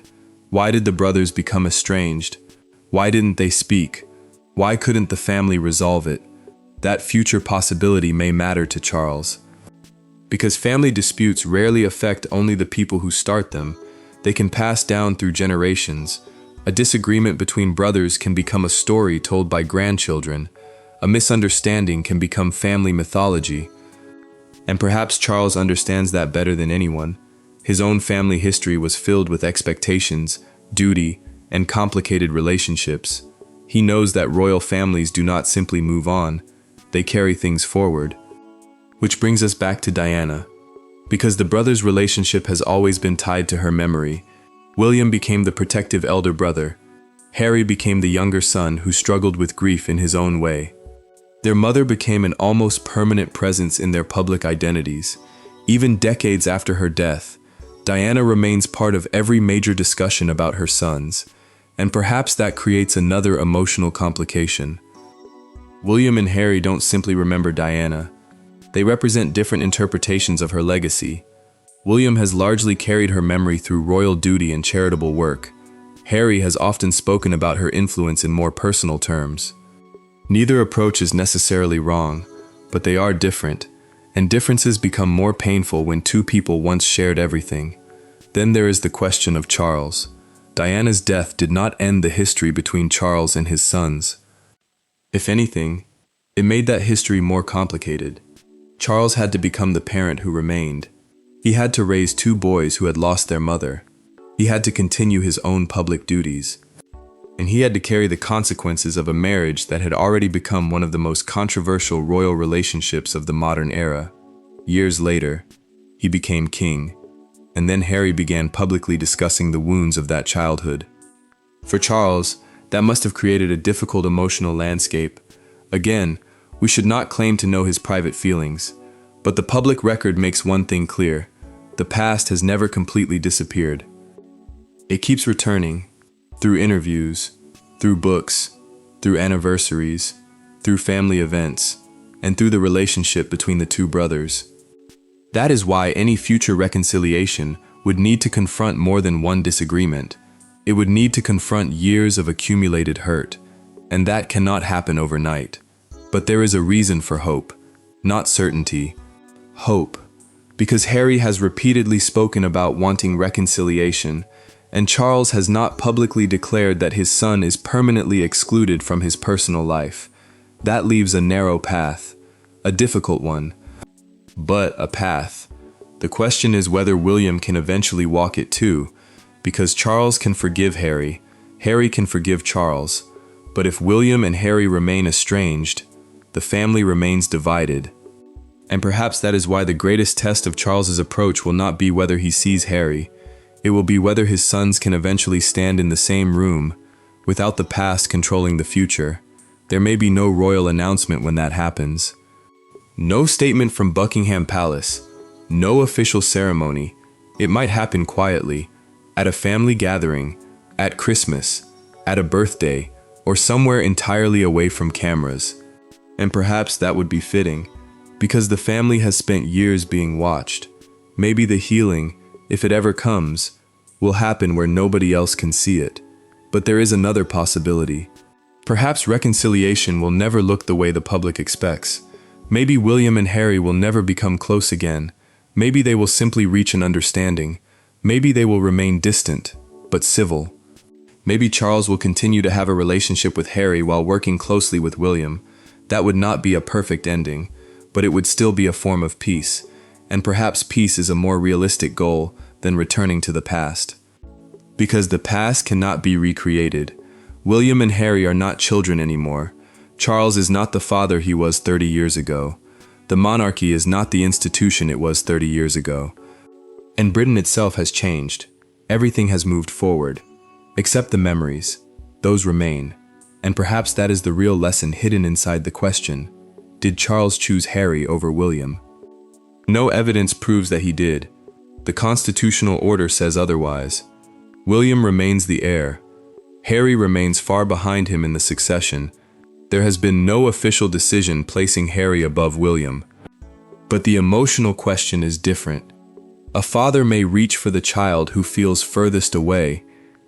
Why did the brothers become estranged? Why didn't they speak? Why couldn't the family resolve it? That future possibility may matter to Charles. Because family disputes rarely affect only the people who start them, they can pass down through generations. A disagreement between brothers can become a story told by grandchildren. A misunderstanding can become family mythology. And perhaps Charles understands that better than anyone. His own family history was filled with expectations, duty, and complicated relationships. He knows that royal families do not simply move on, they carry things forward. Which brings us back to Diana. Because the brothers' relationship has always been tied to her memory, William became the protective elder brother. Harry became the younger son who struggled with grief in his own way. Their mother became an almost permanent presence in their public identities. Even decades after her death, Diana remains part of every major discussion about her sons, and perhaps that creates another emotional complication. William and Harry don't simply remember Diana. They represent different interpretations of her legacy. William has largely carried her memory through royal duty and charitable work. Harry has often spoken about her influence in more personal terms. Neither approach is necessarily wrong, but they are different, and differences become more painful when two people once shared everything. Then there is the question of Charles. Diana's death did not end the history between Charles and his sons. If anything, it made that history more complicated. Charles had to become the parent who remained. He had to raise two boys who had lost their mother. He had to continue his own public duties. And he had to carry the consequences of a marriage that had already become one of the most controversial royal relationships of the modern era. Years later, he became king, and then Harry began publicly discussing the wounds of that childhood. For Charles, that must have created a difficult emotional landscape. Again, we should not claim to know his private feelings, but the public record makes one thing clear: the past has never completely disappeared. It keeps returning, through interviews, through books, through anniversaries, through family events, and through the relationship between the two brothers. That is why any future reconciliation would need to confront more than one disagreement. It would need to confront years of accumulated hurt, and that cannot happen overnight. But there is a reason for hope, not certainty. Hope, because Harry has repeatedly spoken about wanting reconciliation, and Charles has not publicly declared that his son is permanently excluded from his personal life. That leaves a narrow path, a difficult one, but a path. The question is whether William can eventually walk it too, because Charles can forgive Harry, Harry can forgive Charles, but if William and Harry remain estranged, the family remains divided. And perhaps that is why the greatest test of Charles's approach will not be whether he sees Harry, it will be whether his sons can eventually stand in the same room, without the past controlling the future. There may be no royal announcement when that happens. No statement from Buckingham Palace, no official ceremony. It might happen quietly, at a family gathering, at Christmas, at a birthday, or somewhere entirely away from cameras. And perhaps that would be fitting, because the family has spent years being watched. Maybe the healing, if it ever comes, will happen where nobody else can see it. But there is another possibility. Perhaps reconciliation will never look the way the public expects. Maybe William and Harry will never become close again. Maybe they will simply reach an understanding. Maybe they will remain distant, but civil. Maybe Charles will continue to have a relationship with Harry while working closely with William. That would not be a perfect ending, but it would still be a form of peace. And perhaps peace is a more realistic goal than returning to the past. Because the past cannot be recreated. William and Harry are not children anymore. Charles is not the father he was 30 years ago. The monarchy is not the institution it was 30 years ago. And Britain itself has changed. Everything has moved forward. Except the memories. Those remain. And perhaps that is the real lesson hidden inside the question. Did Charles choose Harry over William? No evidence proves that he did. The constitutional order says otherwise. William remains the heir. Harry remains far behind him in the succession. There has been no official decision placing Harry above William. But the emotional question is different. A father may reach for the child who feels furthest away.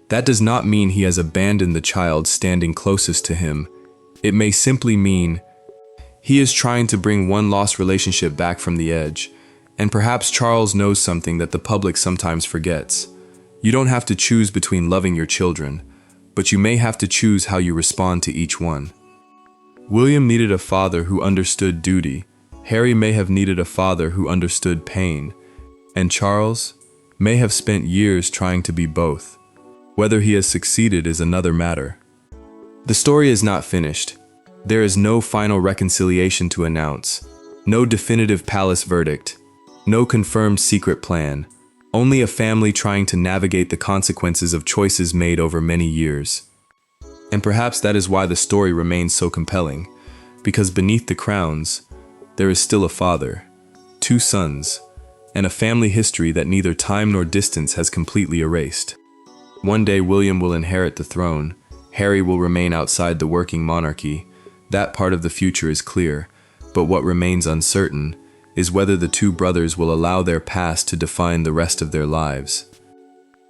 That does not mean he has abandoned the child standing closest to him. It may simply mean he is trying to bring one lost relationship back from the edge. And perhaps Charles knows something that the public sometimes forgets. You don't have to choose between loving your children, but you may have to choose how you respond to each one. William needed a father who understood duty. Harry may have needed a father who understood pain. And Charles may have spent years trying to be both. Whether he has succeeded is another matter. The story is not finished. There is no final reconciliation to announce. No definitive palace verdict. No confirmed secret plan. Only a family trying to navigate the consequences of choices made over many years. And perhaps that is why the story remains so compelling, because beneath the crowns, there is still a father, two sons, and a family history that neither time nor distance has completely erased. One day William will inherit the throne, Harry will remain outside the working monarchy. That part of the future is clear, but what remains uncertain is whether the two brothers will allow their past to define the rest of their lives.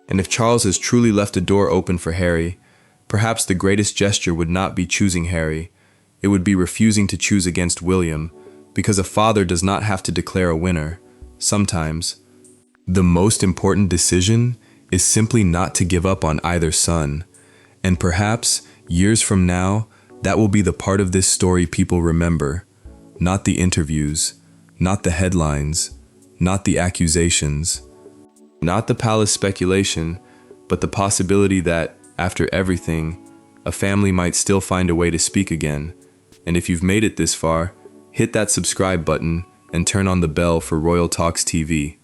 And if Charles has truly left a door open for Harry, perhaps the greatest gesture would not be choosing Harry, it would be refusing to choose against William, because a father does not have to declare a winner. Sometimes, the most important decision is simply not to give up on either son. And perhaps, years from now, that will be the part of this story people remember. Not the interviews, not the headlines, not the accusations, not the palace speculation, but the possibility that, after everything, a family might still find a way to speak again. And if you've made it this far, hit that subscribe button and turn on the bell for Royal Talks TV.